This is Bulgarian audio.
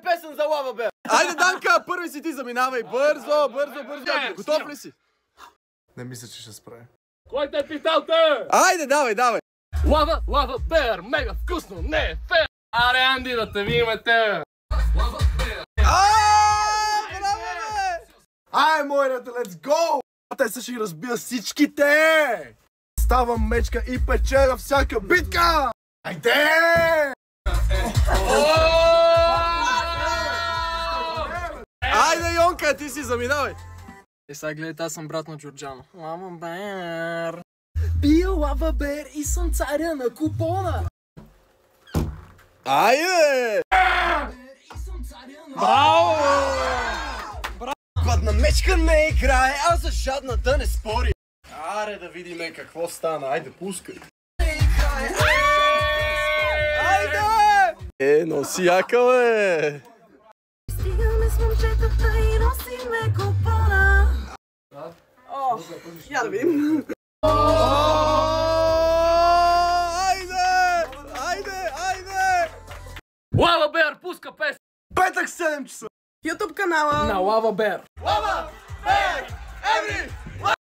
направим песен за Лава Бер. Айде, Данка, първи си ти заминавай. Бързо. Готов ли си? Не мисля, че ще справя. Кой те е питал те? Айде, давай. Лава Бер, мега вкусно, не е фер. Аре, Анди, да те видим те. Ай, моята, let's go! Те са ще разбия всичките! Ставам мечка и печеля всяка битка! Айде! Айде, Йонка, ти си заминавай. Сега гледайте, аз съм брат на Джорджано. Лава Бер. Бия Лава Бер и съм царя на купона. Айде! Браво! Гладна мечка не играе, а за жадна да не спори. Аре да видиме какво стана. Айде, пускай. Айде! Носи яка, бе! Стигаме с момчетата и носиме купона. Я да видим. Айде! Лава Бер, пуска песен. Петък 7 часа! YouTube канала На Лава Бер. Лава! Бер! Every!